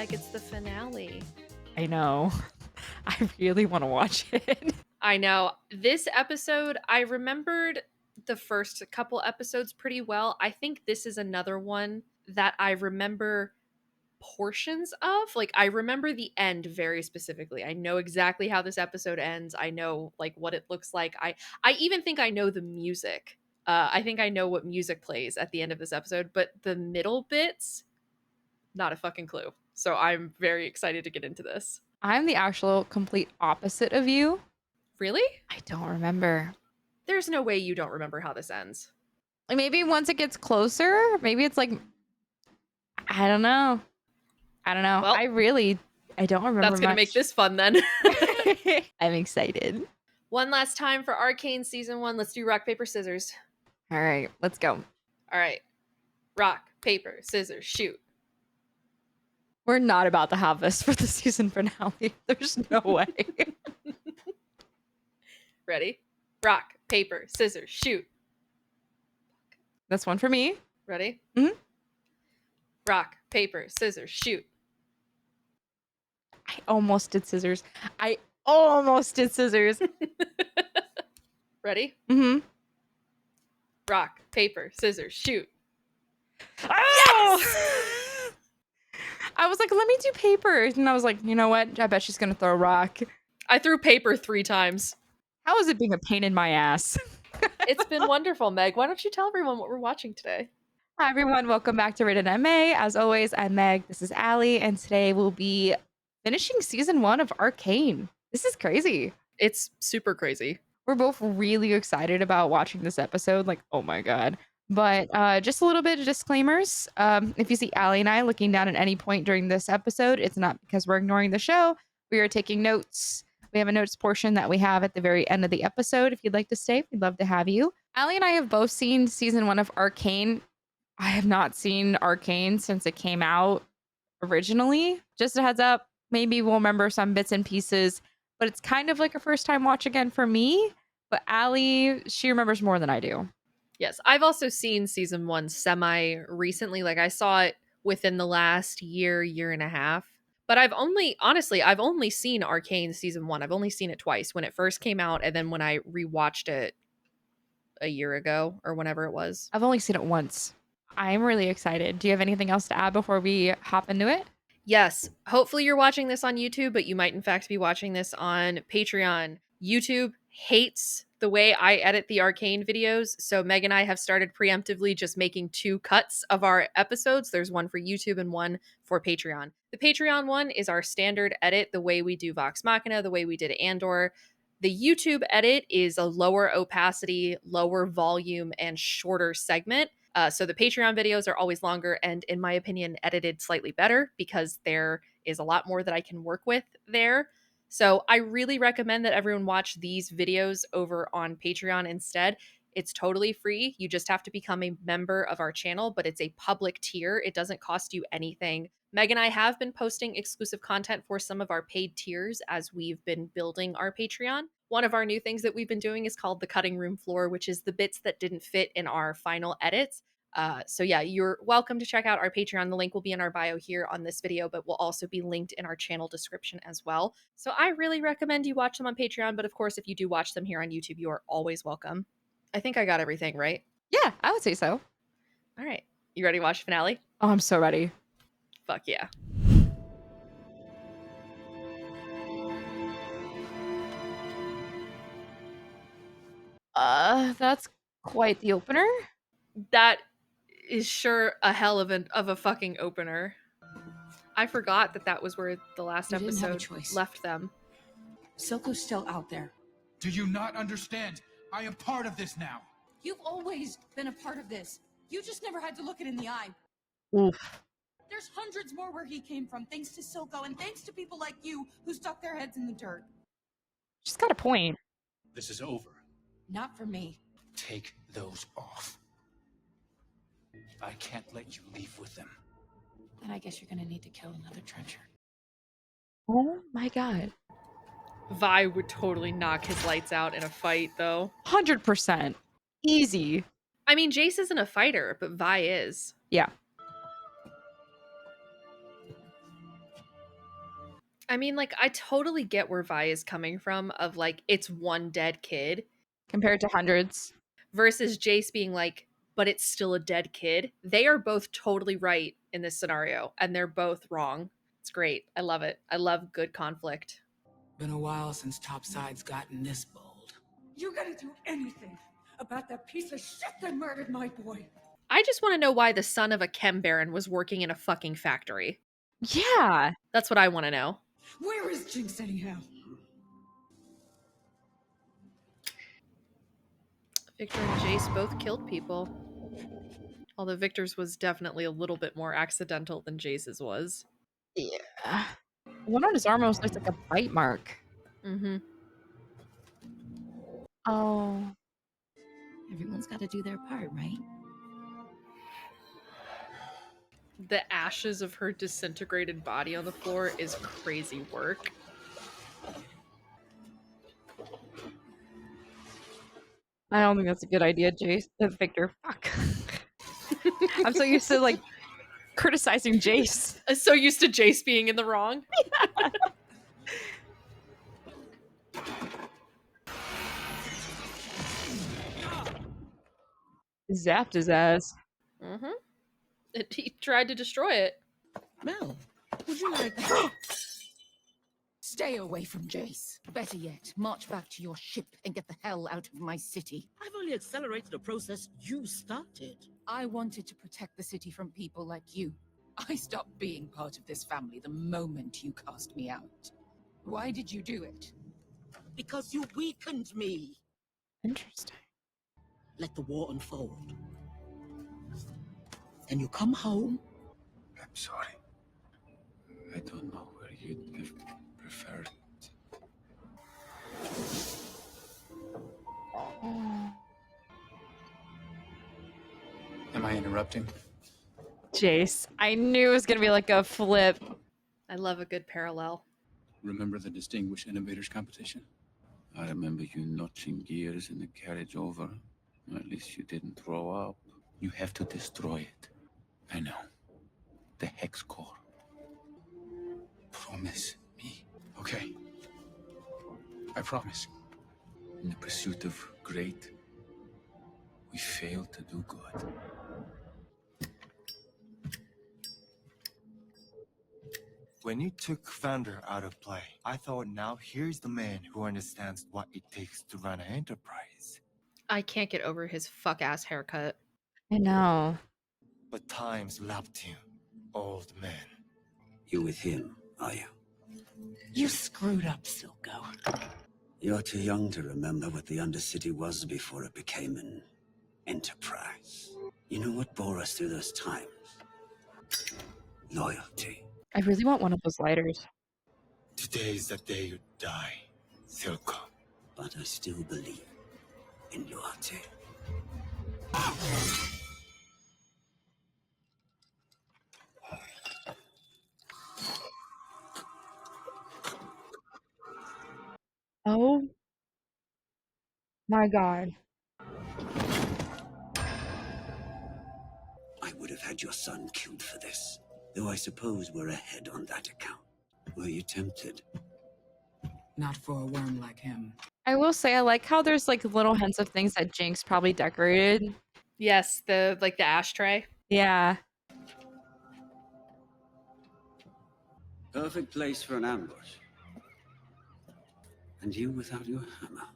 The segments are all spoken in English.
Meg, it's the finale. I know. I really want to watch it. I know. This episode, I remembered the first couple episodes pretty well. I think this is another one that I remember portions of. Like, I remember the end very specifically. I know exactly how this episode ends. I know like what it looks like. I even think I know the music. I think I know what music plays at the end of this episode, but the middle bits, not a fucking clue. So I'm very excited to get into this. I'm the actual complete opposite of you. Really? I don't remember. There's no way you don't remember how this ends. Like maybe once it gets closer, maybe it's like, I don't know. Well, I don't remember. That's gonna make this fun then. I'm excited. One last time for Arcane Season 1. Let's do rock, paper, scissors. All right, let's go. All right. Rock, paper, scissors, shoot. We're not about to have this for the season finale. There's no way. Ready? Rock, paper, scissors, shoot. That's one for me. Ready? Mhm. Rock, paper, scissors, shoot. I almost did scissors. Ready? Mm-hmm. Rock, paper, scissors, shoot. Oh! Yes! I was like, let me do paper. And I was like, you know what? I bet she's going to throw a rock. I threw paper 3 times. How is it being a pain in my ass? It's been wonderful, Meg. Why don't you tell everyone what we're watching today? Hi, everyone. Welcome back to Rated MA. As always, I'm Meg. This is Allie. And today we'll be finishing season 1 of Arcane. This is crazy. It's super crazy. We're both really excited about watching this episode. Like, oh my God. But just a little bit of disclaimers. If you see Allie and I looking down at any point during this episode, it's not because we're ignoring the show. We are taking notes. We have a notes portion that we have at the very end of the episode. If you'd like to stay, we'd love to have you. Allie and I have both seen season 1 of Arcane. I have not seen Arcane since it came out originally. Just a heads up, maybe we'll remember some bits and pieces, but it's kind of like a first time watch again for me. But Allie, she remembers more than I do. Yes, I've also seen season 1 semi recently. Like I saw it within the last year and a half. But I've only seen Arcane season 1. I've only seen it twice, when it first came out and then when I rewatched it a year ago or whenever it was. I've only seen it once. I'm really excited. Do you have anything else to add before we hop into it? Yes. Hopefully you're watching this on YouTube, but you might in fact be watching this on Patreon. YouTube hates the way I edit the Arcane videos, so Meg and I have started preemptively just making 2 cuts of our episodes. There's one for YouTube and one for Patreon. The Patreon one is our standard edit, the way we do Vox Machina, the way we did Andor. The YouTube edit is a lower opacity, lower volume, and shorter segment. So the Patreon videos are always longer and, in my opinion, edited slightly better because there is a lot more that I can work with there. So I really recommend that everyone watch these videos over on Patreon instead. It's totally free. You just have to become a member of our channel, but it's a public tier. It doesn't cost you anything. Meg and I have been posting exclusive content for some of our paid tiers as we've been building our Patreon. One of our new things that we've been doing is called the cutting room floor, which is the bits that didn't fit in our final edits. So yeah, you're welcome to check out our Patreon. The link will be in our bio here on this video, but will also be linked in our channel description as well. So I really recommend you watch them on Patreon, but of course, if you do watch them here on YouTube, you are always welcome. I think I got everything right. Yeah, I would say so. All right. You ready to watch the finale? Oh, I'm so ready. Fuck yeah. That's quite the opener. That is sure a hell of a fucking opener. I forgot that was where the last episode left them. Silco's still out there. Do you not understand? I am part of this now. You've always been a part of this. You just never had to look it in the eye. Oof. There's hundreds more where he came from, thanks to Silco and thanks to people like you who stuck their heads in the dirt. She's got a point. This is over. Not for me. Take those off. I can't let you leave with them. Then I guess you're gonna need to kill another trencher. Oh my God. Vi would totally knock his lights out in a fight, though. 100%. Easy. I mean, Jace isn't a fighter, but Vi is. Yeah. I mean, like, I totally get where Vi is coming from of like, it's one dead kid compared to hundreds. versus Jace being like, but it's still a dead kid. They are both totally right in this scenario, and they're both wrong. It's great. I love it. I love good conflict. Been a while since Topside's gotten this bold. You gotta do anything about that piece of shit that murdered my boy. I just want to know why the son of a chem baron was working in a fucking factory. Yeah. That's what I want to know. Where is Jinx anyhow? Victor and Jace both killed people. Although Victor's was definitely a little bit more accidental than Jace's was. Yeah. One on his arm almost looks like a bite mark. Mm-hmm. Oh. Everyone's got to do their part, right? The ashes of her disintegrated body on the floor is crazy work. I don't think that's a good idea, Jace. Victor. Fuck. I'm so used to like criticizing Jace. I'm so used to Jace being in the wrong. Zapped his ass. Mm-hmm. He tried to destroy it. Mel, would you like... Stay away from Jace. Better yet, march back to your ship and get the hell out of my city. I've only accelerated a process you started. I wanted to protect the city from people like you. I stopped being part of this family the moment you cast me out. Why did you do it? Because you weakened me. Interesting. Let the war unfold. Then you come home. I'm sorry. I don't know where you'd have preferred. Am I interrupting? Jace. I knew it was gonna be like a flip. I love a good parallel. Remember the Distinguished Innovators competition? I remember you notching gears in the carriage over. At least you didn't throw up. You have to destroy it. I know. The hex core. Promise me. Okay. I promise. In the pursuit of great, we failed to do good. When you took Vander out of play, I thought now here's the man who understands what it takes to run an enterprise. I can't get over his fuck-ass haircut. I know. But time's lapped you, old man. You with him, are you? You screwed up, Silco. You're too young to remember what the Undercity was before it became an enterprise. You know what bore us through those times? Loyalty. I really want one of those lighters. Today's the day you die, Silco. But I still believe in loyalty. Oh my god. I would have had your son killed for this, though I suppose we're ahead on that account. Were you tempted? Not for a worm like him. I will say I like how there's like little hints of things that Jinx probably decorated. Yes, the ashtray. Yeah. Perfect place for an ambush. And you without your hammer.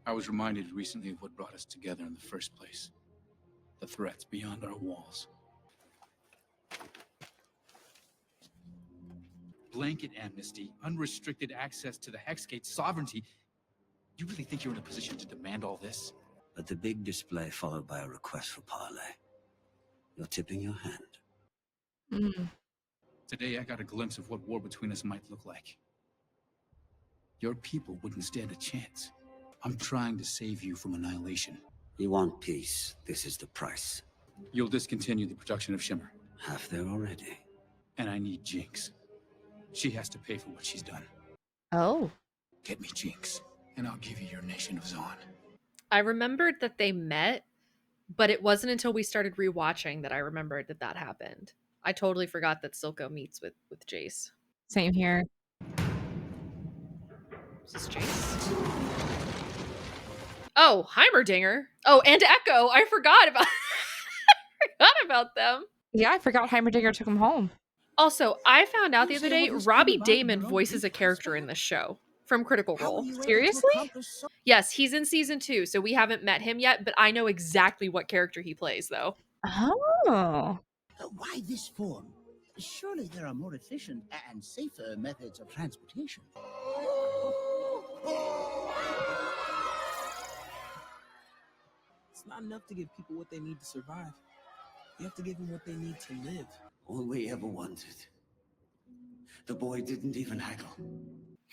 I was reminded recently of what brought us together in the first place. The threats beyond our walls. Blanket amnesty, unrestricted access to the Hexgate sovereignty. You really think you're in a position to demand all this? But the big display followed by a request for parley. You're tipping your hand. Mm. Today I got a glimpse of what war between us might look like. Your people wouldn't stand a chance. I'm trying to save you from annihilation. You want peace. This is the price. You'll discontinue the production of Shimmer. Half there already. And I need Jinx. She has to pay for what she's done. Oh. Get me Jinx, and I'll give you your nation of Zaun. I remembered that they met, but it wasn't until we started rewatching that I remembered that happened. I totally forgot that Silco meets with Jace. Same here. Is this Jace? Oh, Heimerdinger. Oh, and Echo. I forgot about forgot about them. Yeah, I forgot Heimerdinger took him home. Also, I found out the other day Robbie Damon voices a character in this show from Critical Role. Seriously? Yes, he's in season 2, so we haven't met him yet, but I know exactly what character he plays, though. Oh. Why this form? Surely there are more efficient and safer methods of transportation. It's not enough to give people what they need to survive. You have to give them what they need to live. All we ever wanted. The boy didn't even haggle.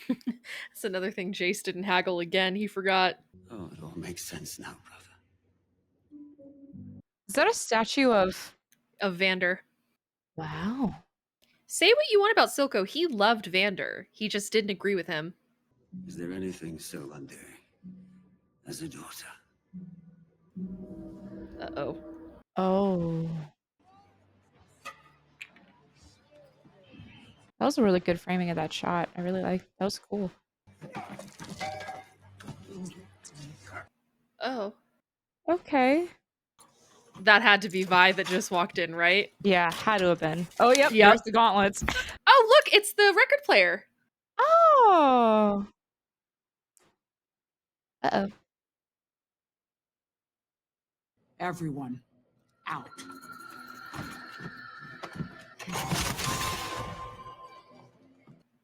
That's another thing Jace didn't haggle again. He forgot. Oh, it all makes sense now, brother. Is that a statue of Vander. Wow. Say what you want about Silco. He loved Vander. He just didn't agree with him. Is there anything so under as a daughter? Uh-oh. Oh. That was a really good framing of that shot. I really like that. Was cool. Oh. Okay. That had to be Vi that just walked in, right? Yeah, had to have been. Oh, yep. Yep. There's the gauntlets. Oh, look, it's the record player. Oh. Uh-oh. Everyone, out.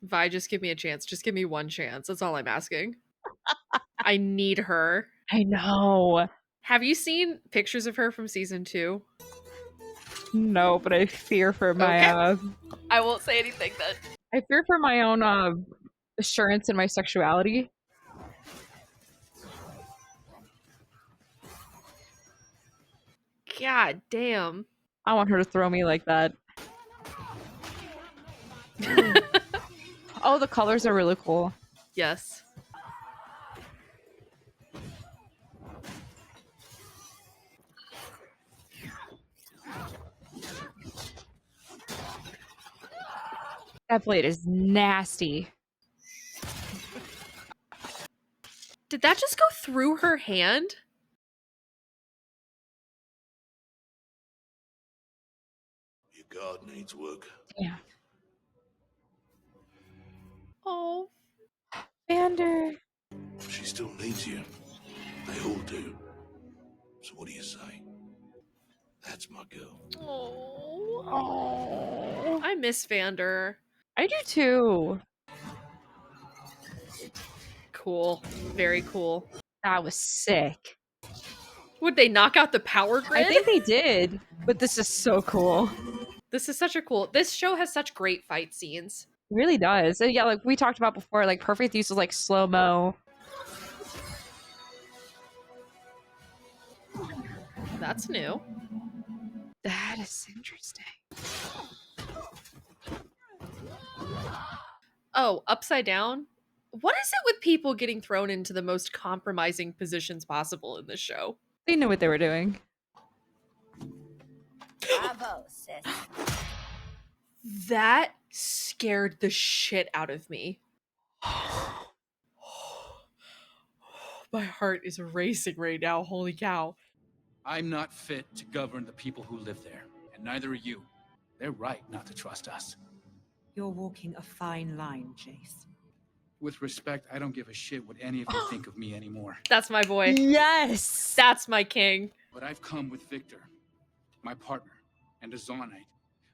Vi, just give me a chance. Just give me one chance. That's all I'm asking. I need her. I know. Have you seen pictures of her from season 2? No, but I fear for my Okay. I won't say anything then. I fear for my own assurance in my sexuality. God damn. I want her to throw me like that. Oh, the colors are really cool. Yes. That blade is nasty. Did that just go through her hand? Your guard needs work. Yeah. Oh. Vander. She still needs you. They all do. So what do you say? That's my girl. Oh. I miss Vander. I do too. Cool. Very cool. That was sick. Would they knock out the power grid? I think they did, but this is so cool. This is such a cool... This show has such great fight scenes. It really does. And yeah, like we talked about before, like perfect use of like slow-mo. That's new. That is interesting. Oh, upside down? What is it with people getting thrown into the most compromising positions possible in this show? They knew what they were doing. Bravo, sis. That scared the shit out of me. My heart is racing right now. Holy cow. I'm not fit to govern the people who live there, and neither are you. They're right not to trust us. You're walking a fine line, Jace. With respect, I don't give a shit what any of you think of me anymore. That's my boy. Yes! That's my king. But I've come with Victor, my partner, and a Zaunite,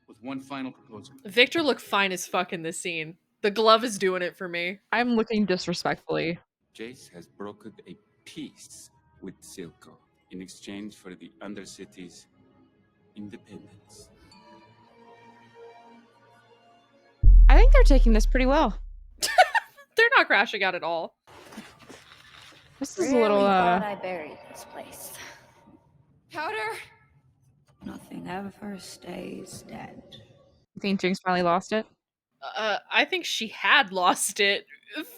with one final proposal. Victor looked fine as fuck in this scene. The glove is doing it for me. I'm looking disrespectfully. Jace has brokered a peace with Silco in exchange for the Undercity's independence. I think they're taking this pretty well. They're not crashing out at all. This is a little thought I buried this place. Powder? Nothing ever stays dead. You think Jinx finally lost it? I think she had lost it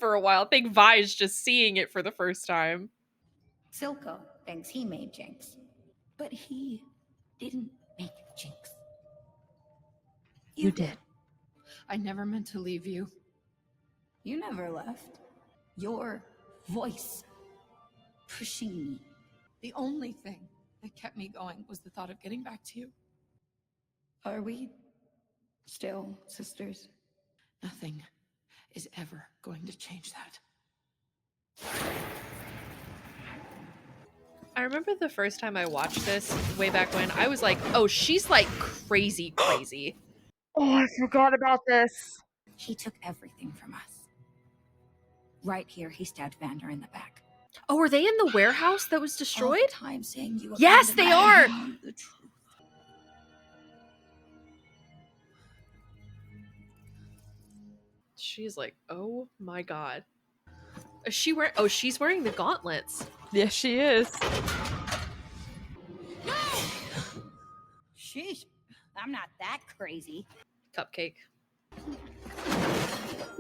for a while. I think Vi's just seeing it for the first time. Silco thinks he made Jinx, but he didn't make Jinx. You did. I never meant to leave you. You never left. Your voice pushing me. The only thing that kept me going was the thought of getting back to you. Are we still sisters? Nothing is ever going to change that. I remember the first time I watched this way back when, I was like, oh, she's like crazy. Oh, I forgot about this. He took everything from us. Right here, he stabbed Vander in the back. Oh, are they in the warehouse that was All destroyed? the time saying you Yes, abandoned they me. are! The truth. She's like, oh my god. Is she wearing? Oh, she's wearing the gauntlets. Yes, she is. Sheesh, I'm not that crazy. Cupcake.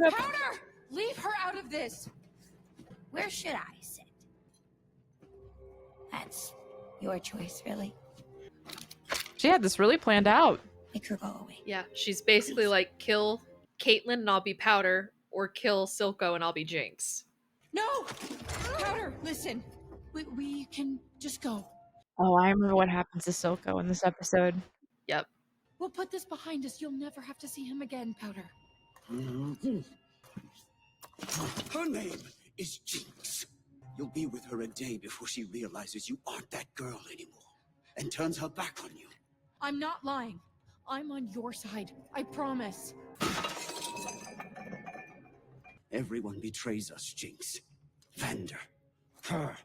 Powder! Leave her out of this! Where should I sit? That's your choice, really. She had this really planned out. Make her go away. Yeah, she's basically like, kill Caitlyn and I'll be Powder, or kill Silco and I'll be Jinx. No! Powder, listen. We can just go. Oh, I remember what happens to Silco in this episode. Yep. We'll put this behind us. You'll never have to see him again, Powder. Her name is Jinx. You'll be with her a day before she realizes you aren't that girl anymore and turns her back on you. I'm not lying. I'm on your side. I promise. Everyone betrays us, Jinx. Vander. Her.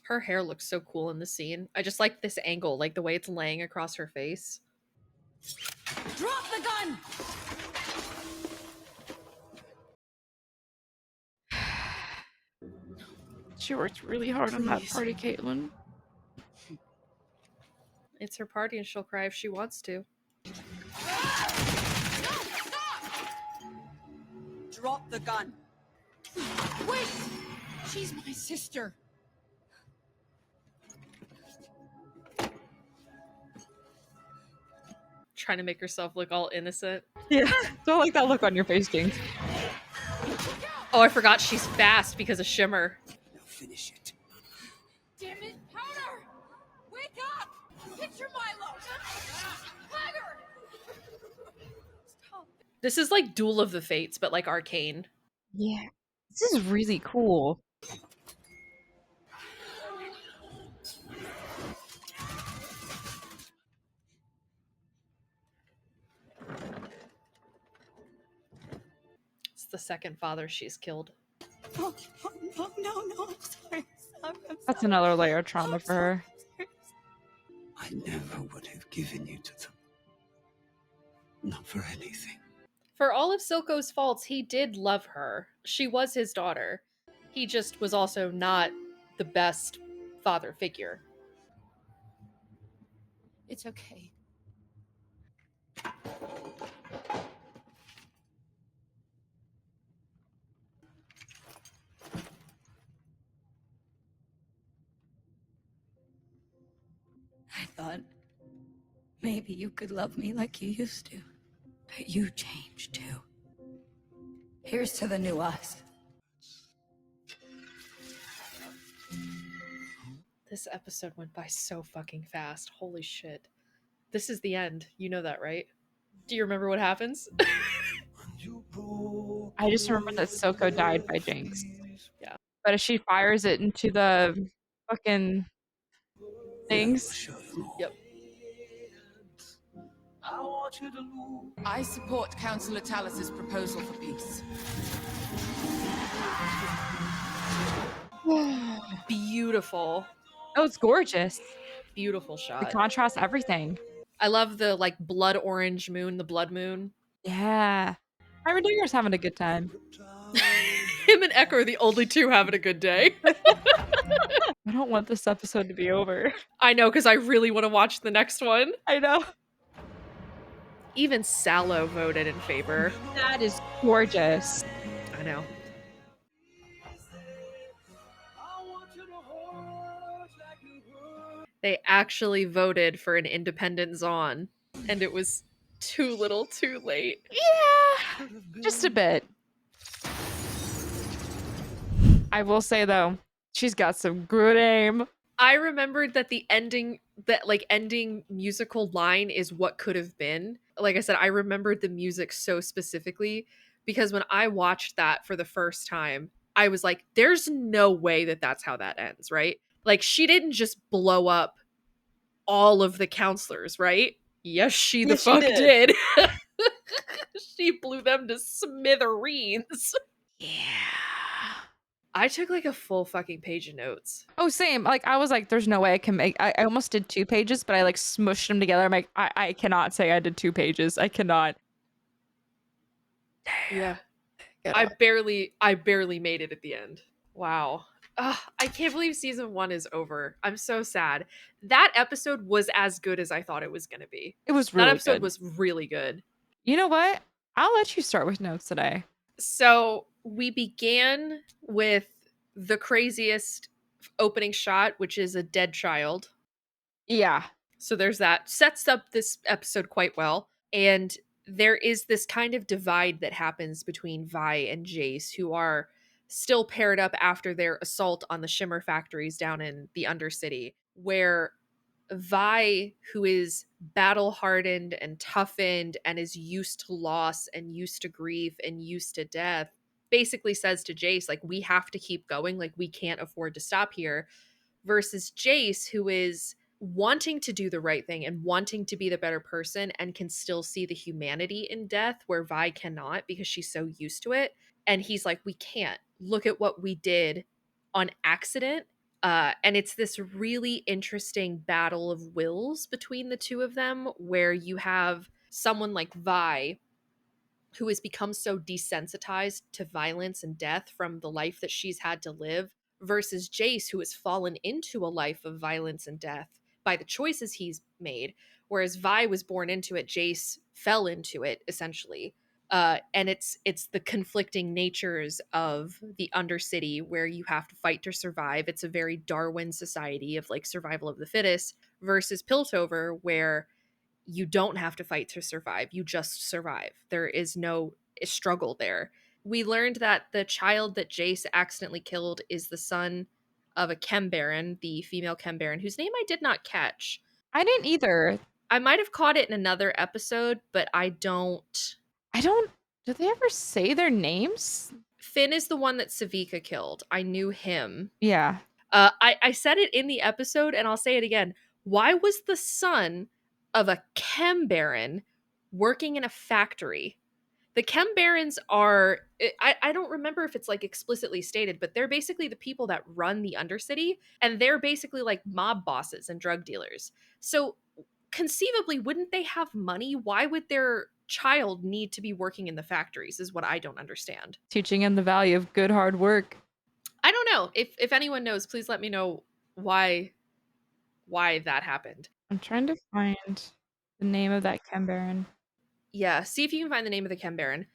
Her hair looks so cool in the scene. I just like this angle, like the way it's laying across her face. Drop the gun! She worked really hard on that party, Caitlyn. It's her party and she'll cry if she wants to. Drop the gun. Wait! She's my sister. Trying to make herself look all innocent. Yeah, don't like that look on your face, Jinx. Oh, I forgot she's fast because of Shimmer. Now finish it. Damn it, Powder! Wake up! Get your Milo! Powder! Stop. This is like Duel of the Fates, but like Arcane. Yeah, this is really cool. It's the second father she's killed. Oh, no, I'm sorry. That's another layer of trauma for her. I never would have given you to them. Not for anything. For all of Silco's faults, he did love her. She was his daughter. He just was also not the best father figure. It's okay. I thought maybe you could love me like you used to. But you changed too. Here's to the new us. This episode went by so fucking fast. Holy shit. This is the end. You know that, right? Do you remember what happens? I just remember that Silco died by Jinx. Yeah. But if she fires it into the fucking things. Yep. I support Councillor Talus's proposal for peace. Beautiful. Oh, it's gorgeous. Beautiful The shot. contrast, everything. I love the like blood orange moon, the blood moon. Yeah. Iron Dinger's having a good time. Him and Echo are the only two having a good day. I don't want this episode to be over. I know, because I really want to watch the next one. I know. Even Sallow voted in favor. That is gorgeous. I know. They actually voted for an independent Zaun, and it was too little too late. Yeah, just a bit. I will say though, she's got some good aim. I remembered that the ending musical line is what could have been. Like I said, I remembered the music so specifically because when I watched that for the first time, I was like, there's no way that that's how that ends, right? Like, she didn't just blow up all of the counselors, right? Yes, she the Yes, she fuck did. did. She blew them to smithereens. Yeah. I took like a full fucking page of notes. Oh, same. Like, I was like, there's no way I can make. I almost did 2 pages, but I like smushed them together. I'm like, I cannot say I did 2 pages. I cannot. Yeah. I barely made it at the end. Wow. Ugh, I can't believe season 1 is over. I'm so sad. That episode was as good as I thought it was going to be. It was That really episode good. was really good. You know what? I'll let you start with notes today. So we began with the craziest opening shot, which is a dead child. Yeah. So there's that. Sets up this episode quite well. And there is this kind of divide that happens between Vi and Jace, who are still paired up after their assault on the Shimmer factories down in the Undercity, where Vi, who is battle hardened and toughened and is used to loss and used to grief and used to death, basically says to Jace, like, we have to keep going, like, we can't afford to stop here. Versus Jace, who is wanting to do the right thing and wanting to be the better person and can still see the humanity in death where Vi cannot because she's so used to it. And he's like, we can't. Look at what we did on accident. And it's this really interesting battle of wills between the two of them, where you have someone like Vi, who has become so desensitized to violence and death from the life that she's had to live, versus Jace, who has fallen into a life of violence and death by the choices he's made. Whereas Vi was born into it, Jace fell into it, essentially. And it's the conflicting natures of the Undercity, where you have to fight to survive. It's a very Darwin society of like survival of the fittest, versus Piltover, where you don't have to fight to survive. You just survive. There is no struggle there. We learned that the child that Jace accidentally killed is the son of a Chem Baron, the female Chem Baron, whose name I did not catch. I didn't either. I might have caught it in another episode, but I don't. Do they ever say their names? Finn is the one that Savika killed. I knew him. Yeah. I said it in the episode, and I'll say it again. Why was the son of a Chem Baron working in a factory? The Chem Barons are, I don't remember if it's like explicitly stated, but they're basically the people that run the Undercity, and they're basically like mob bosses and drug dealers. So conceivably, wouldn't they have money? Why would their child need to be working in the factories is what I don't understand. Teaching him the value of good hard work. I don't know. If anyone knows, please let me know why that happened. I'm trying to find the name of that Chem Baron. Yeah, see if you can find the name of the Chem Baron.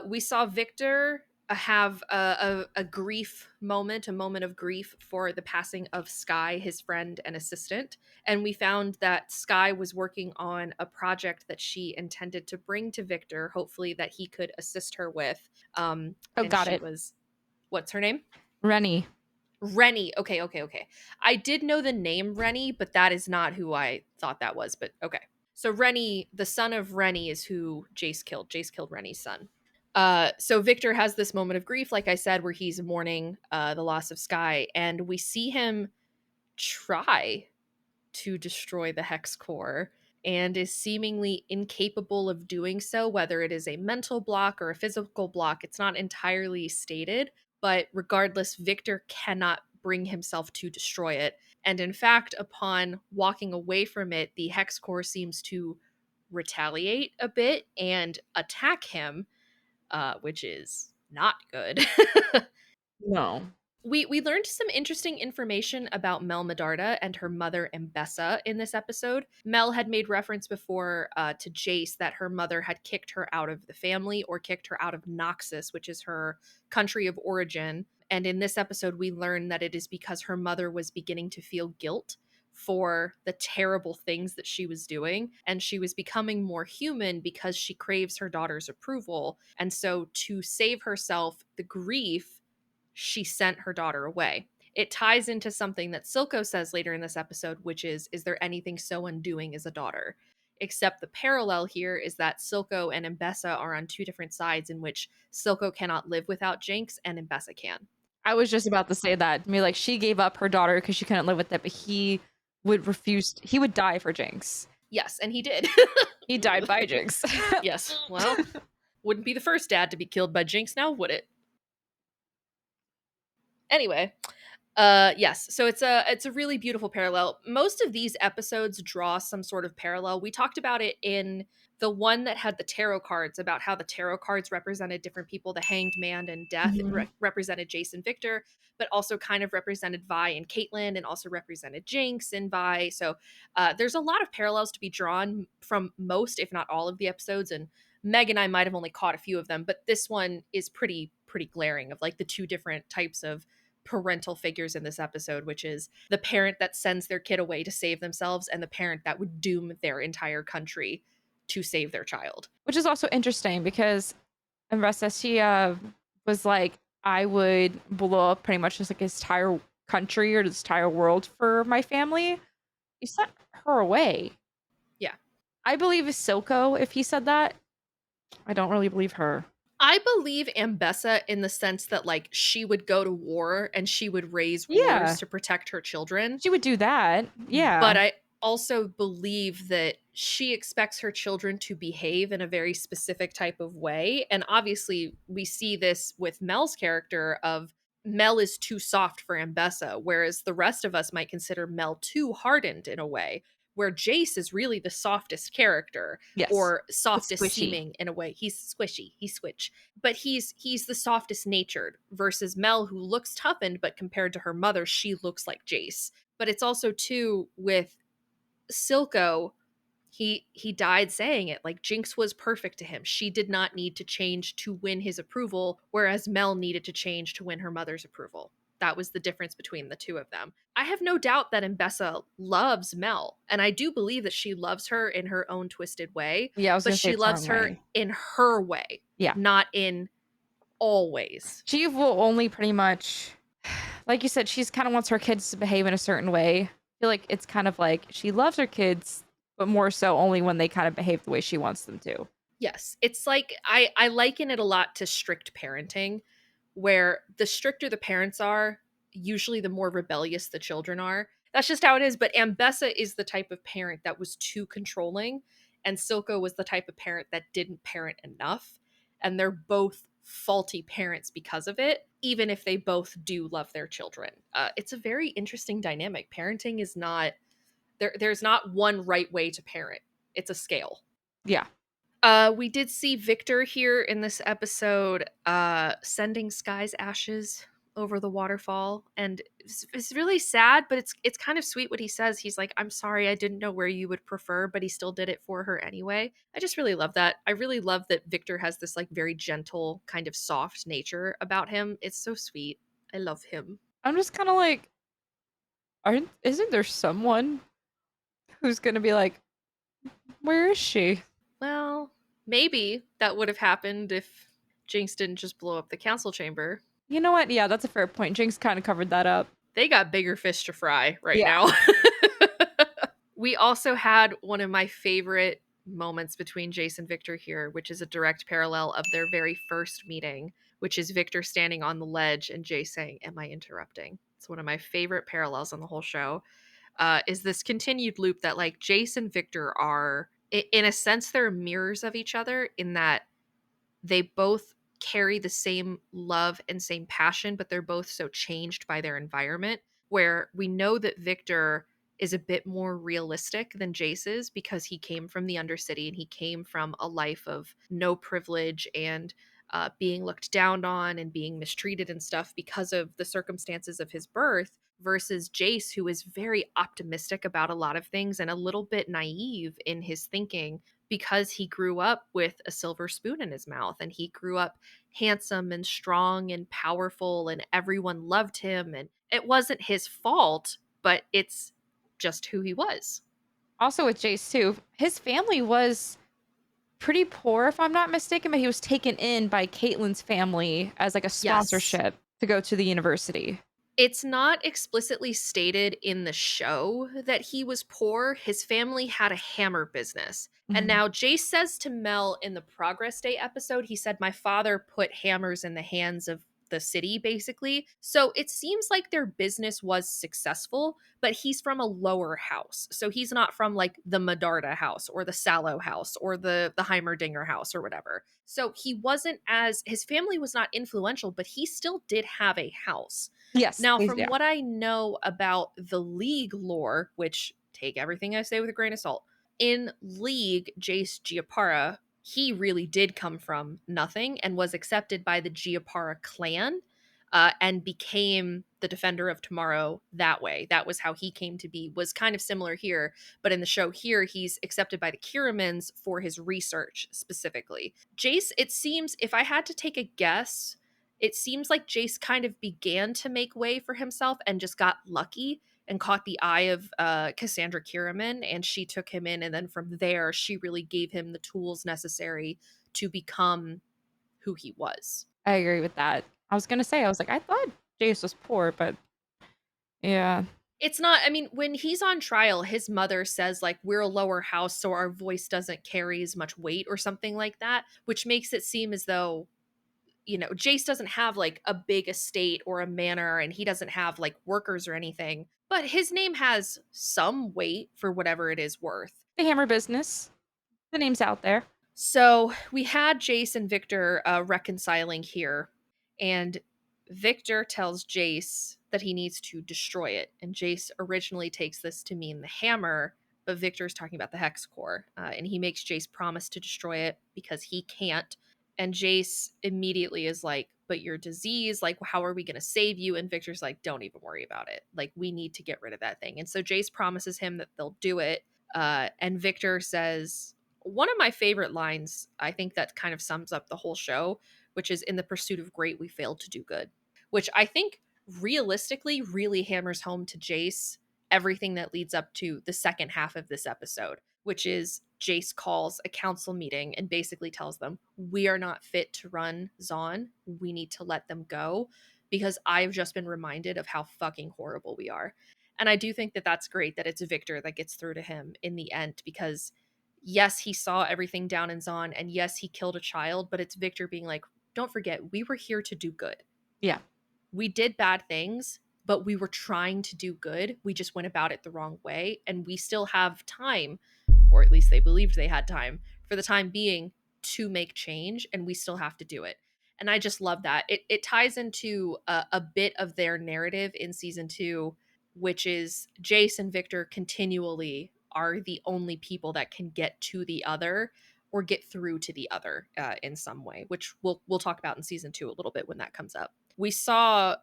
We saw Victor have a grief moment, a moment of grief for the passing of Sky, his friend and assistant. And we found that Sky was working on a project that she intended to bring to Victor, hopefully that he could assist her with. Got it. What's her name? Rennie. Rennie. Okay. I did know the name Rennie, but that is not who I thought that was. But okay. So Rennie, the son of Rennie, is who Jace killed. Jace killed Rennie's son. So Victor has this moment of grief, like I said, where he's mourning the loss of Sky, and we see him try to destroy the Hex Core and is seemingly incapable of doing so, whether it is a mental block or a physical block. It's not entirely stated, but regardless, Victor cannot bring himself to destroy it. And in fact, upon walking away from it, the Hex Core seems to retaliate a bit and attack him, which is not good. No. We learned some interesting information about Mel Medarda and her mother Mbessa in this episode. Mel had made reference before to Jace that her mother had kicked her out of the family or kicked her out of Noxus, which is her country of origin. And in this episode, we learn that it is because her mother was beginning to feel guilt for the terrible things that she was doing, and she was becoming more human because she craves her daughter's approval. And so to save herself the grief, she sent her daughter away. It ties into something that Silco says later in this episode, which is there anything so undoing as a daughter? Except the parallel here is that Silco and Mbessa are on two different sides in which Silco cannot live without Jinx and Mbessa can. I was just about to say that. I mean, like, she gave up her daughter because she couldn't live with it, but he would refuse. He would die for Jinx. Yes, and he did. He died by Jinx. Yes, well, wouldn't be the first dad to be killed by Jinx now, would it? Anyway, yes, so it's a really beautiful parallel. Most of these episodes draw some sort of parallel. We talked about it in the one that had the tarot cards, about how the tarot cards represented different people. The Hanged Man and Death represented Jace and Victor, but also kind of represented Vi and Caitlyn, and also represented Jinx and Vi. So there's a lot of parallels to be drawn from most, if not all, of the episodes. And Meg and I might have only caught a few of them, but this one is pretty glaring, of like the two different types of parental figures in this episode, which is the parent that sends their kid away to save themselves and the parent that would doom their entire country to save their child. Which is also interesting because Ressa, she was like, I would blow up pretty much just like his entire country or this entire world for my family. He sent her away. Yeah. I believe Silco if he said that. I don't really believe her. I believe Mbessa in the sense that, like, she would go to war and she would raise wars to protect her children. She would do that. Yeah. But I also believe that she expects her children to behave in a very specific type of way. And obviously, we see this with Mel's character of Mel is too soft for Mbessa, whereas the rest of us might consider Mel too hardened in a way, where Jace is really the softest character, or softest seeming in a way. He's squishy, he's switch, but he's the softest natured, versus Mel, who looks toughened, but compared to her mother, she looks like Jace. But it's also too with Silco, he died saying it, like, Jinx was perfect to him. She did not need to change to win his approval, whereas Mel needed to change to win her mother's approval. That was the difference between the two of them. I have no doubt that Mbessa loves Mel, and I do believe that she loves her in her own twisted way. Yeah, I was but she loves her in her way, not in all ways. She will only pretty much, like you said, she's kind of wants her kids to behave in a certain way. I feel like it's kind of like she loves her kids, but more so only when they kind of behave the way she wants them to. Yes, it's like I liken it a lot to strict parenting, where the stricter the parents are, usually the more rebellious the children are. That's just how it is. But Mbessa is the type of parent that was too controlling, and Silco was the type of parent that didn't parent enough. And they're both faulty parents because of it, even if they both do love their children. It's a very interesting dynamic. Parenting is not, there's not one right way to parent. It's a scale. Yeah. We did see Victor here in this episode sending Sky's ashes over the waterfall, and it's really sad, but it's kind of sweet what he says. He's like, I'm sorry, I didn't know where you would prefer, but he still did it for her anyway. I just really love that. I really love that Victor has this like very gentle, kind of soft nature about him. It's so sweet. I love him. I'm just kind of like, isn't there someone who's gonna be like, where is she? Well, maybe that would have happened if Jinx didn't just blow up the council chamber. You know what? Yeah, that's a fair point. Jinx kind of covered that up. They got bigger fish to fry now. We also had one of my favorite moments between Jace and Victor here, which is a direct parallel of their very first meeting, which is Victor standing on the ledge and Jace saying, "Am I interrupting?" It's one of my favorite parallels on the whole show. Is this continued loop that like Jace and Victor are, in a sense, they're mirrors of each other, in that they both carry the same love and same passion, but they're both so changed by their environment, where we know that Victor is a bit more realistic than Jace is, because he came from the Undercity and he came from a life of no privilege and being looked down on and being mistreated and stuff because of the circumstances of his birth, versus Jace, who is very optimistic about a lot of things and a little bit naive in his thinking, because he grew up with a silver spoon in his mouth, and he grew up handsome and strong and powerful, and everyone loved him, and it wasn't his fault, but it's just who he was. Also with Jace too, his family was pretty poor, if I'm not mistaken, but he was taken in by Caitlyn's family as like a sponsorship. to go to the university. It's not explicitly stated in the show that he was poor. His family had a hammer business. And Mhm. now Jace says to Mel in the Progress Day episode, he said, my father put hammers in the hands of the city, basically. So it seems like their business was successful, but he's from a lower house. So he's not from like the Medarda house or the Sallow house or the Heimerdinger house or whatever. So he wasn't as, his family was not influential, but he still did have a house. Yes. Now, he's- from yeah. what I know about the League lore, which take everything I say with a grain of salt, in League, Jace Giapara, he really did come from nothing and was accepted by the Giapara clan and became the Defender of Tomorrow that way. That was how he came to be, was kind of similar here, but in the show here, he's accepted by the Kiramans for his research specifically. Jace, it seems, if I had to take a guess, it seems like Jace kind of began to make way for himself and just got lucky and caught the eye of Cassandra Kiraman, and she took him in, and then from there, she really gave him the tools necessary to become who he was. I agree with that. I was gonna say, I was like, I thought Jace was poor, but yeah. It's not, I mean, when he's on trial, his mother says, like, we're a lower house, so our voice doesn't carry as much weight or something like that, which makes it seem as though, you know, Jace doesn't have like a big estate or a manor, and he doesn't have like workers or anything, but his name has some weight for whatever it is worth. The hammer business. The name's out there. So we had Jace and Victor reconciling here, and Victor tells Jace that he needs to destroy it. And Jace originally takes this to mean the hammer, but Victor's talking about the hex core. And he makes Jace promise to destroy it because he can't. And Jace immediately is like, but your disease, like, how are we going to save you? And Victor's like, don't even worry about it. Like, we need to get rid of that thing. And so Jace promises him that they'll do it. And Victor says, one of my favorite lines, I think that kind of sums up the whole show, which is, in the pursuit of great, we failed to do good, which I think realistically really hammers home to Jace everything that leads up to the second half of this episode, which is Jace calls a council meeting and basically tells them, we are not fit to run Zaun. We need to let them go because I've just been reminded of how fucking horrible we are. And I do think that that's great that it's Victor that gets through to him in the end, because yes, he saw everything down in Zaun, and yes, he killed a child, but it's Victor being like, don't forget, we were here to do good. Yeah. We did bad things, but we were trying to do good. We just went about it the wrong way, and we still have time, or at least they believed they had time, for the time being, to make change, and we still have to do it. And I just love that. It ties into a bit of their narrative in season 2, which is Jace and Victor continually are the only people that can get to the other or get through to the other in some way, which we'll talk about in season 2 a little bit when that comes up. We saw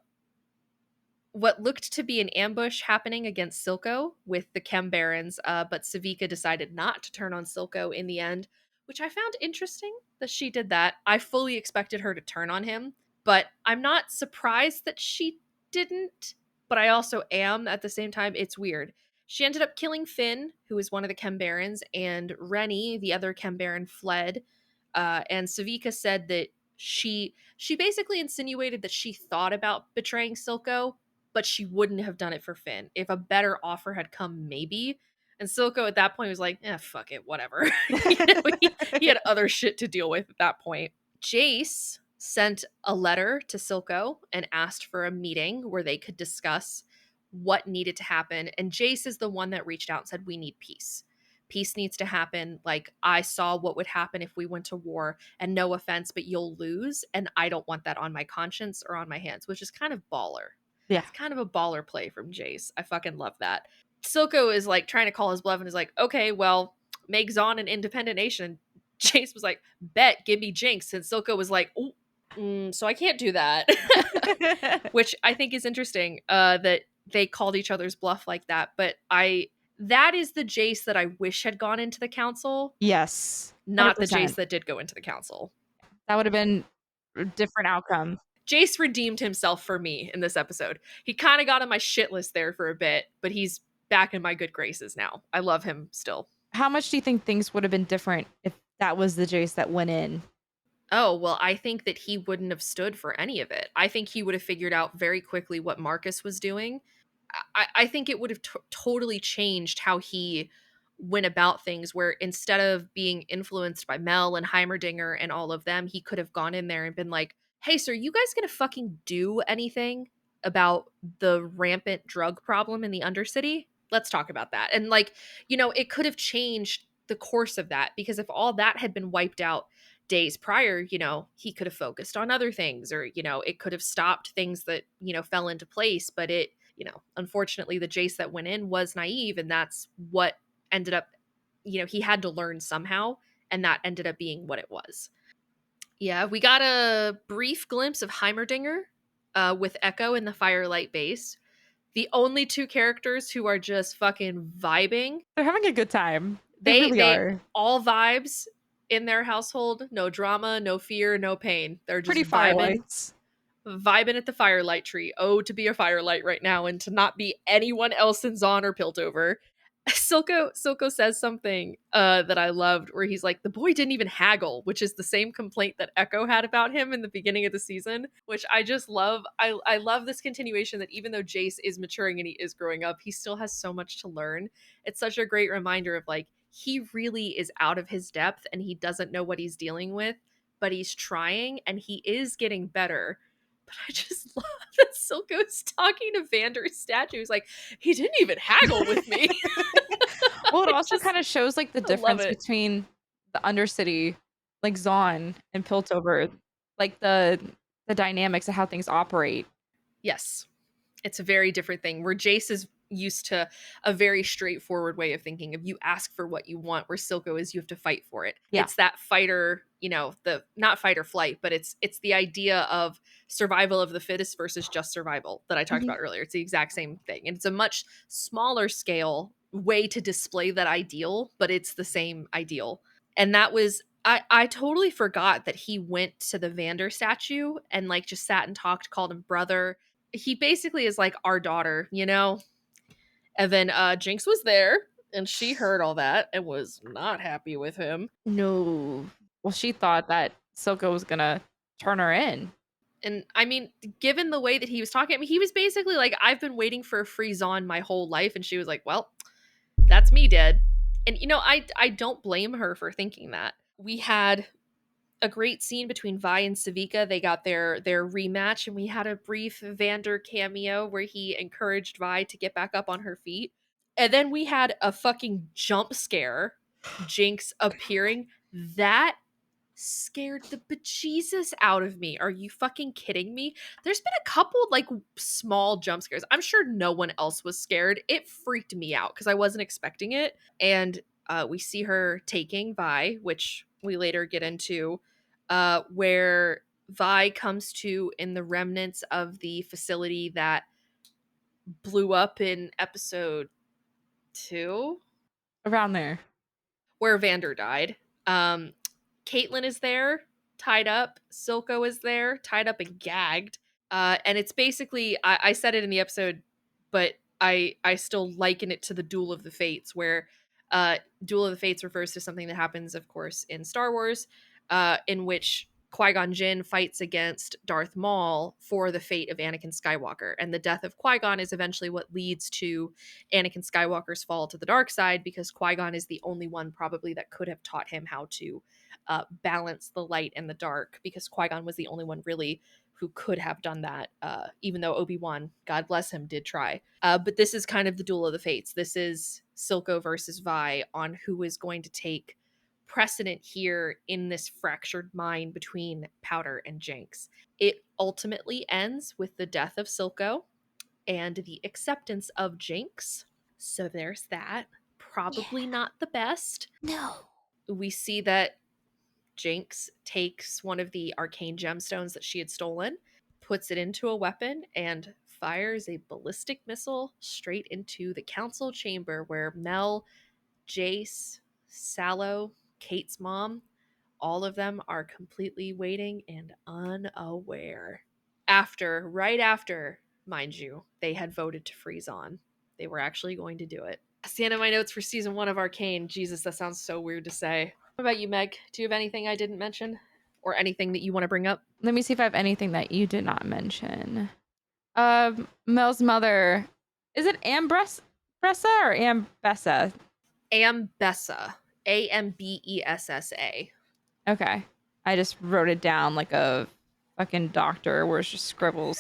what looked to be an ambush happening against Silco with the Chem Barons, but Savika decided not to turn on Silco in the end, which I found interesting that she did that. I fully expected her to turn on him, but I'm not surprised that she didn't, but I also am at the same time. It's weird. She ended up killing Finn, who is one of the Chem Barons, and Rennie, the other Chem Baron, fled. And Savika said that she basically insinuated that she thought about betraying Silco, but she wouldn't have done it for Finn. If a better offer had come, maybe. And Silco at that point was like, fuck it, whatever. He had other shit to deal with at that point. Jace sent a letter to Silco and asked for a meeting where they could discuss what needed to happen. And Jace is the one that reached out and said, we need peace. Peace needs to happen. Like, I saw what would happen if we went to war, and no offense, but you'll lose. And I don't want that on my conscience or on my hands, which is kind of baller. Yeah. It's kind of a baller play from Jace. I fucking love that. Silco is like trying to call his bluff and is like, okay, well, make Zaun an independent nation. Jace was like, bet, give me Jinx. And Silco was like, so I can't do that. Which I think is interesting that they called each other's bluff like that. But that is the Jace that I wish had gone into the council. Yes. 100%. Not the Jace that did go into the council. That would have been a different outcome. Jace redeemed himself for me in this episode. He kind of got on my shit list there for a bit, but he's back in my good graces now. I love him still. How much do you think things would have been different if that was the Jace that went in? Oh, well, I think that he wouldn't have stood for any of it. I think he would have figured out very quickly what Marcus was doing. I think it would have totally changed how he went about things, where instead of being influenced by Mel and Heimerdinger and all of them, he could have gone in there and been like, hey, sir, you guys gonna fucking do anything about the rampant drug problem in the Undercity? Let's talk about that. And like, you know, it could have changed the course of that, because if all that had been wiped out days prior, you know, he could have focused on other things, or, you know, it could have stopped things that, you know, fell into place. But it, you know, unfortunately, the Jace that went in was naive, and that's what ended up, you know, he had to learn somehow, and that ended up being what it was. Yeah, we got a brief glimpse of Heimerdinger with Echo in the Firelight base. The only two characters who are just fucking vibing. They're having a good time. They really They are. all vibes in their household. No drama, no fear, no pain. They're just Pretty firelights. Vibing at the Firelight tree. Oh, to be a Firelight right now and to not be anyone else in Zaun or Piltover. Silco says something that I loved, where he's like, the boy didn't even haggle, which is the same complaint that Echo had about him in the beginning of the season, which I just love. I love this continuation, that even though Jace is maturing and he is growing up, he still has so much to learn. It's such a great reminder of like, he really is out of his depth and he doesn't know what he's dealing with, but he's trying and he is getting better. But I just love that Silco's talking to Vander's statue. He's like, he didn't even haggle with me. Well, it also kind of shows like the I love difference it. between the Undercity, like Zaun and Piltover, like the dynamics of how things operate. Yes. It's a very different thing, where Jace is used to a very straightforward way of thinking of, you ask for what you want, where Silco is you have to fight for it. Yeah. It's that fighter, you know, the not fight or flight, but it's the idea of survival of the fittest versus just survival that I talked about earlier. It's the exact same thing. And it's a much smaller scale way to display that ideal, but it's the same ideal. And that was, I totally forgot that he went to the Vander statue and like just sat and talked, called him brother. He basically is like our daughter, you know? And then Jinx was there and she heard all that and was not happy with him. No. Well, she thought that Silco was gonna turn her in. And I mean, given the way that he was talking, I mean, he was basically like, I've been waiting for a free Zaun my whole life. And she was like, well, that's me dead. And, you know, I don't blame her for thinking that. We had a great scene between Vi and Savika. They got their rematch, and we had a brief Vander cameo where he encouraged Vi to get back up on her feet. And then we had a fucking jump scare, Jinx appearing. That scared the bejesus out of me. Are you fucking kidding me? There's been a couple like small jump scares. I'm sure no one else was scared. It freaked me out because I wasn't expecting it. And we see her taking Vi, which we later get into, where Vi comes to in the remnants of the facility that blew up in episode 2. Around there. Where Vander died. Caitlin is there, tied up. Silco is there, tied up and gagged. And it's basically, I said it in the episode, but I still liken it to the Duel of the Fates, where Duel of the Fates refers to something that happens, of course, in Star Wars, in which Qui-Gon Jinn fights against Darth Maul for the fate of Anakin Skywalker. And the death of Qui-Gon is eventually what leads to Anakin Skywalker's fall to the dark side, because Qui-Gon is the only one probably that could have taught him how to balance the light and the dark, because Qui-Gon was the only one really who could have done that, even though Obi-Wan, God bless him, did try. But this is kind of the Duel of the Fates. This is Silco versus Vi on who is going to take precedent here in this fractured mind between Powder and Jinx. It ultimately ends with the death of Silco and the acceptance of Jinx. So there's that. Probably not the best. No. We see that Jinx takes one of the arcane gemstones that she had stolen, puts it into a weapon, and fires a ballistic missile straight into the council chamber where Mel, Jace, Sallow, Kate's mom, all of them are completely waiting and unaware. Right after, mind you, they had voted to freeze on. They were actually going to do it. That's the end of my notes for season 1 of Arcane. Jesus, that sounds so weird to say. What about you, Meg? Do you have anything I didn't mention? or anything that you want to bring up? Let me see if I have anything that you did not mention. Mel's mother, is it Ambressa or Ambessa? Ambessa. Ambessa. Okay. I just wrote it down like a fucking doctor where it's just scribbles.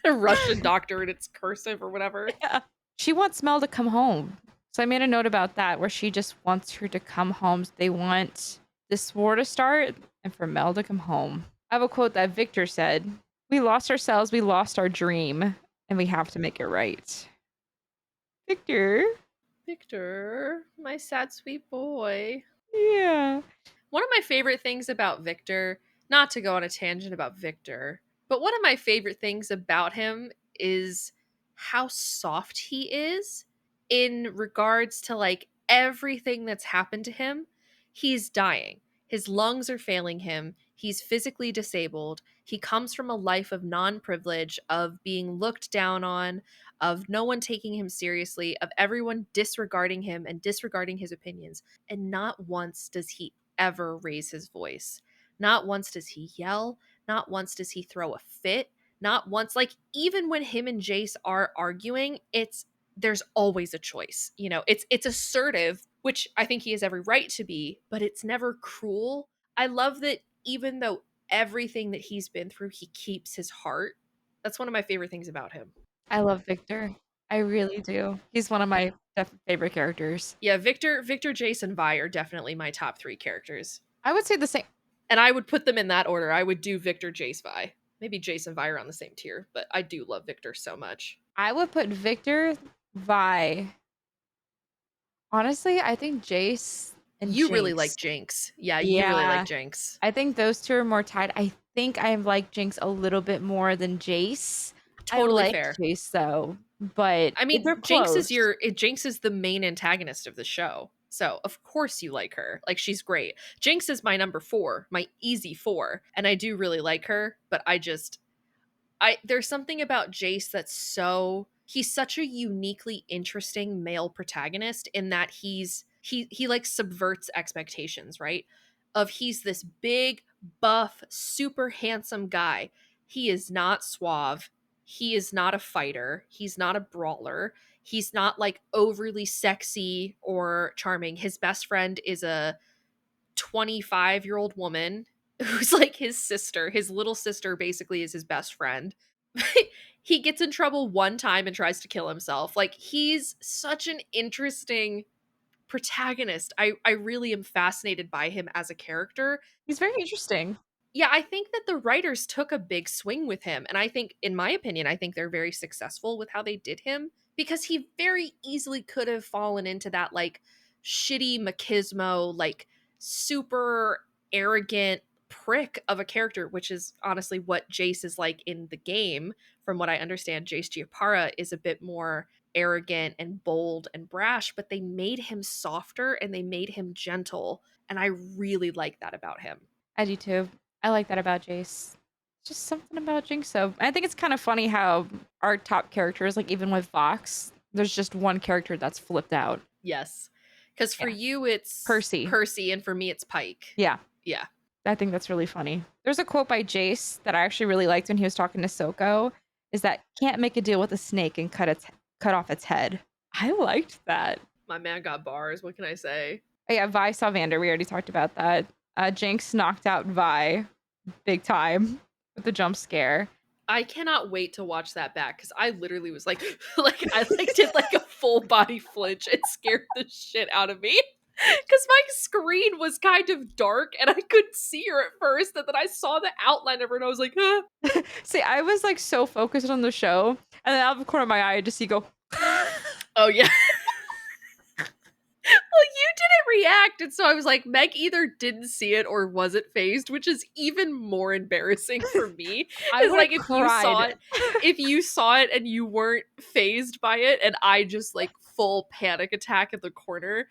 A Russian doctor and it's cursive or whatever. Yeah. She wants Mel to come home. So I made a note about that where she just wants her to come home. They want this war to start and for Mel to come home. I have a quote that Victor said, "We lost ourselves, we lost our dream, and we have to make it right." Victor. Victor, my sad sweet boy. Yeah. One of my favorite things about Victor, not to go on a tangent about Victor, but one of my favorite things about him is how soft he is in regards to like everything that's happened to him. He's dying. His lungs are failing him. He's physically disabled. He comes from a life of non-privilege, of being looked down on, of no one taking him seriously, of everyone disregarding him and disregarding his opinions. And not once does he ever raise his voice. Not once does he yell. Not once does he throw a fit. Not once, like even when him and Jace are arguing, there's always a choice. You know, it's assertive, which I think he has every right to be, but it's never cruel. I love that even though everything that he's been through, he keeps his heart. That's one of my favorite things about him. I love Victor. I really do. He's one of my favorite characters. Yeah, Victor, Jace, and Vi are definitely my top 3 characters. I would say the same. And I would put them in that order. I would do Victor, Jace, Vi. Maybe Jace and Vi are on the same tier, but I do love Victor so much. I would put Victor, Vi. Honestly, I think Jace and You Jinx. really like Jinx. Yeah, you really like Jinx. I think those two are more tied. I think I like Jinx a little bit more than Jace. Totally I like fair. Jace though, but I mean, they're Jinx close. Jinx is the main antagonist of the show. So, of course you like her. Like, she's great. Jinx is my number 4, my easy 4, and I do really like her, but there's something about Jace that's he's such a uniquely interesting male protagonist in that he like subverts expectations, right? Of he's this big, buff, super handsome guy. He is not suave. He is not a fighter. He's not a brawler. He's not like overly sexy or charming. His best friend is a 25-year-old woman who's like his sister. His little sister basically is his best friend. He gets in trouble one time and tries to kill himself. Like, he's such an interesting protagonist. I really am fascinated by him as a character. He's very interesting. Yeah, I think that the writers took a big swing with him. And I think, in my opinion, I think they're very successful with how they did him, because he very easily could have fallen into that like shitty machismo, like super arrogant prick of a character, which is honestly what Jace is like in the game. From what I understand, Jace Giapara is a bit more arrogant and bold and brash, but they made him softer and they made him gentle. And I really like that about him. I do too. I like that about Jace. Just something about Jinx. So I think it's kind of funny how our top characters, like even with Vox, there's just one character that's flipped out. Yes. Because for you, it's Percy, and for me, it's Pike. Yeah. Yeah. I think that's really funny. There's a quote by Jace that I actually really liked when he was talking to Soko, is that can't make a deal with a snake and cut off its head. I liked that. My man got bars. What can I say? Oh, yeah, Vi saw Vander. We already talked about that. Jinx knocked out Vi big time with the jump scare. I cannot wait to watch that back because I literally was like, I did like a full body flinch. It scared the shit out of me because my screen was kind of dark and I couldn't see her at first, and then I saw the outline of her and I was like, huh. See, I was like so focused on the show, and then out of the corner of my eye, I just see you go. Oh yeah. Well, you didn't react, and so I was like, Meg either didn't see it or wasn't phased, which is even more embarrassing for me. It's like if you saw it and you weren't phased by it, and I just like full panic attack at the corner.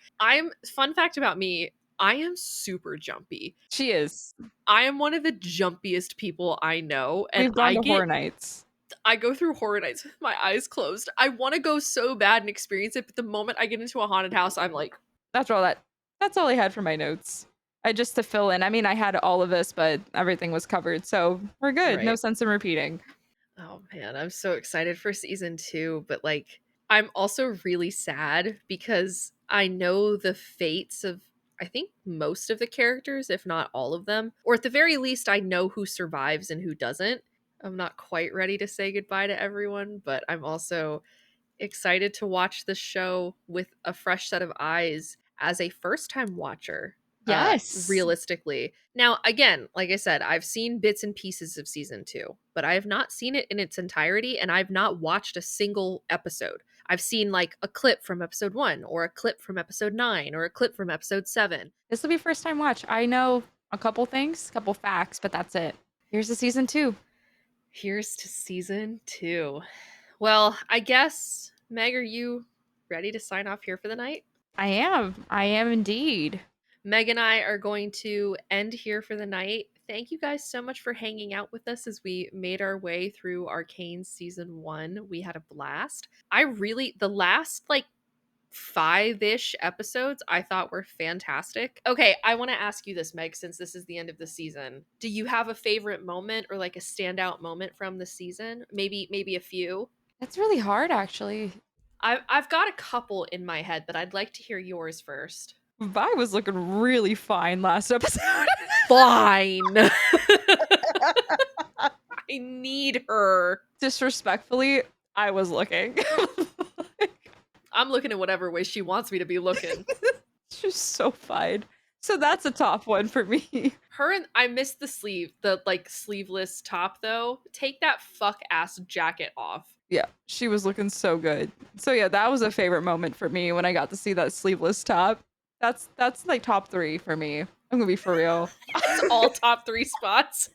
Fun fact about me, I am super jumpy. She is. I am one of the jumpiest people I know, and We've gone to Horror Nights. I go through Horror Nights with my eyes closed. I want to go so bad and experience it, but the moment I get into a haunted house, I'm like, That's all I had for my notes. Just to fill in. I mean, I had all of this, but everything was covered, so we're good. No Right. sense in repeating. Oh man, I'm so excited for season 2, but like I'm also really sad because I know the fates of I think most of the characters, if not all of them, or at the very least I know who survives and who doesn't. I'm not quite ready to say goodbye to everyone, but I'm also excited to watch the show with a fresh set of eyes as a first time watcher. Yes. Realistically. Now, again, like I said, I've seen bits and pieces of season 2, but I have not seen it in its entirety and I've not watched a single episode. I've seen like a clip from episode 1 or a clip from episode 9 or a clip from episode 7. This will be first time watch. I know a couple things, couple facts, but that's it. Here's the season 2. Here's to season 2. Well, I guess, Meg, are you ready to sign off here for the night? I am. I am indeed. Meg and I are going to end here for the night. Thank you guys so much for hanging out with us as we made our way through Arcane season 1. We had a blast. The last like 5-ish episodes I thought were fantastic. Okay, I want to ask you this, Meg, since this is the end of the season. Do you have a favorite moment or like a standout moment from the season? Maybe a few? That's really hard, actually. I've got a couple in my head, but I'd like to hear yours first. Vi was looking really fine last episode. Fine. I need her. Disrespectfully, I was looking. I'm looking at whatever way she wants me to be looking. She's so fine. So that's a top one for me. Her and I missed the like sleeveless top though. Take that fuck ass jacket off. Yeah, she was looking so good. So yeah, that was a favorite moment for me when I got to see that sleeveless top. That's like top 3 for me. I'm gonna be for real. It's all top 3 spots.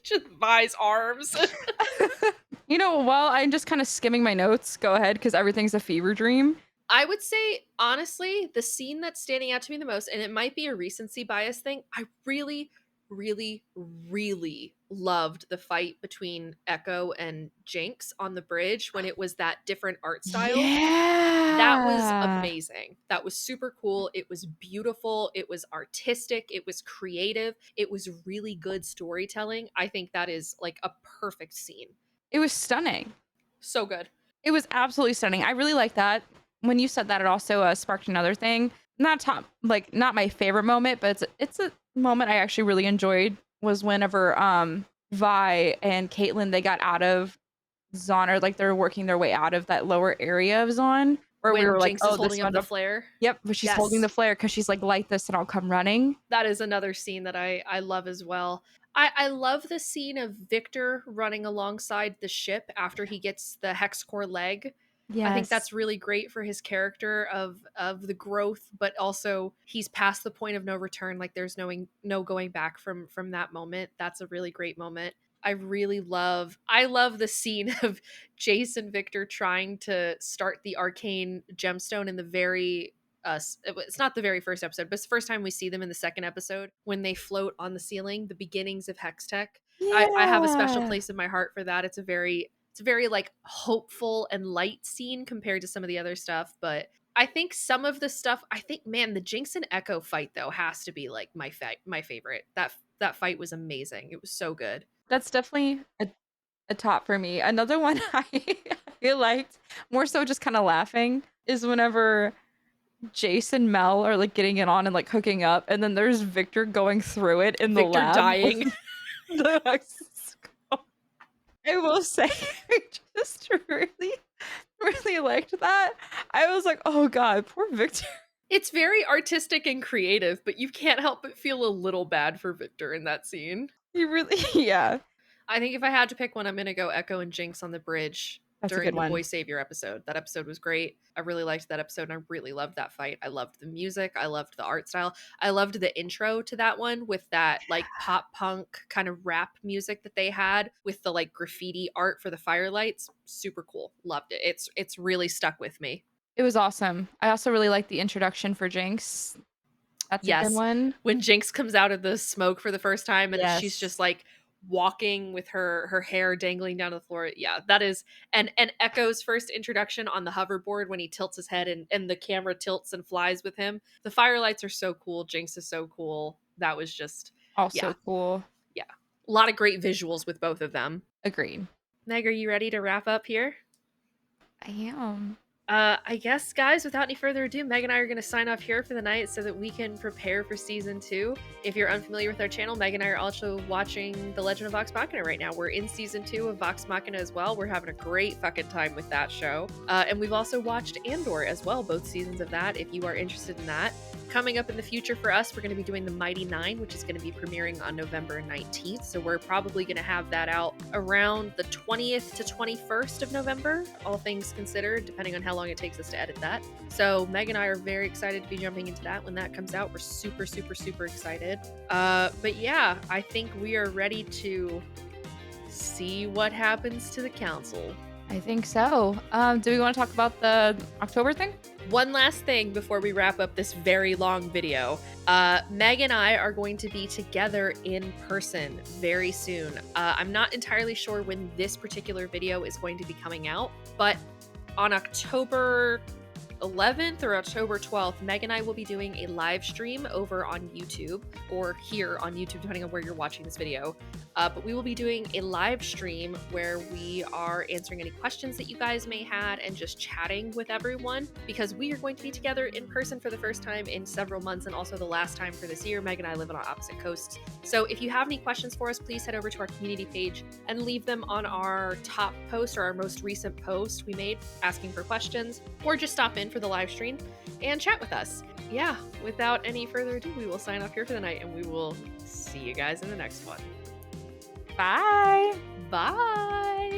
Just Vi's arms. You know, while I'm just kind of skimming my notes, go ahead, because everything's a fever dream. I would say, honestly, the scene that's standing out to me the most, and it might be a recency bias thing, I really, really, really loved the fight between Echo and Jinx on the bridge when it was that different art style. Yeah. That was amazing. That was super cool. It was beautiful. It was artistic. It was creative. It was really good storytelling. I think that is like a perfect scene. It was stunning. So good. It was absolutely stunning. I really like that. When you said that, it also sparked another thing. Not my favorite moment, but it's a moment I actually really enjoyed. Was whenever Vi and Caitlin, they got out of Zaun, or like they're working their way out of that lower area of Zaun, where when we were Jinx like, is holding up the flare. Yep, but she's holding the flare because she's like, light this and I'll come running. That is another scene that I love as well. I love the scene of Victor running alongside the ship after he gets the hex core leg. Yes. I think that's really great for his character of the growth, but also he's past the point of no return. Like there's no going back from that moment. That's a really great moment. I love the scene of Jace and Victor trying to start the arcane gemstone in the very it's not the very first episode, but it's the first time we see them in the second episode when they float on the ceiling, the beginnings of Hextech. Yeah. I have a special place in my heart for that. It's a very like hopeful and light scene compared to some of the other stuff, but I think some of the stuff, man, the Jinx and Echo fight though has to be like my favorite. That fight was amazing. It was so good. That's definitely a top for me. Another one I liked, more so just kind of laughing, is whenever Jace and Mel are like getting it on and like hooking up, and then there's Victor going through it in the lab. Dying. I will say, I just really liked that. I was like, oh god, poor Victor. It's very artistic and creative, but you can't help but feel a little bad for Victor in that scene. You really, yeah. I think if I had to pick one, I'm gonna go Echo and Jinx on the bridge. That's during a good the one. Boy Savior episode. That episode was great. I really liked that episode and I really loved that fight. I loved the music. I loved the art style. I loved the intro to that one with that like pop punk kind of rap music that they had with the like graffiti art for the firelights. Super cool. Loved it. It's really stuck with me. It was awesome. I also really liked the introduction for Jinx. That's a good one. When Jinx comes out of the smoke for the first time and she's just like walking with her hair dangling down to the floor. Yeah, that is and Echo's first introduction on the hoverboard when he tilts his head and the camera tilts and flies with him. The firelights are so cool. Jinx is so cool. That was just Also cool. Yeah. A lot of great visuals with both of them. Agreed. Meg, are you ready to wrap up here? I am. I guess, guys, without any further ado, Meg and I are going to sign off here for the night so that we can prepare for season 2. If you're unfamiliar with our channel, Meg and I are also watching The Legend of Vox Machina right now. We're in season 2 of Vox Machina as well. We're having a great fucking time with that show. And we've also watched Andor as well, both seasons of that, if you are interested in that. Coming up in the future for us, we're going to be doing The Mighty Nine, which is going to be premiering on November 19th. So we're probably going to have that out around the 20th to 21st of November, all things considered, depending on how long it takes us to edit that. So Meg and I are very excited to be jumping into that when that comes out. We're super, super, super excited. But yeah, I think we are ready to see what happens to the council. I think so. Do we want to talk about the October thing? One last thing before we wrap up this very long video. Meg and I are going to be together in person very soon. I'm not entirely sure when this particular video is going to be coming out, but on October 11th or October 12th, Meg and I will be doing a live stream over on YouTube, or here on YouTube, depending on where you're watching this video. But we will be doing a live stream where we are answering any questions that you guys may have and just chatting with everyone, because we are going to be together in person for the first time in several months, and also the last time for this year. Meg and I live on opposite coasts. So if you have any questions for us, please head over to our community page and leave them on our top post, or our most recent post we made asking for questions, or just stop in for the live stream and chat with us. Yeah, without any further ado, we will sign off here for the night, and we will see you guys in the next one. Bye. Bye.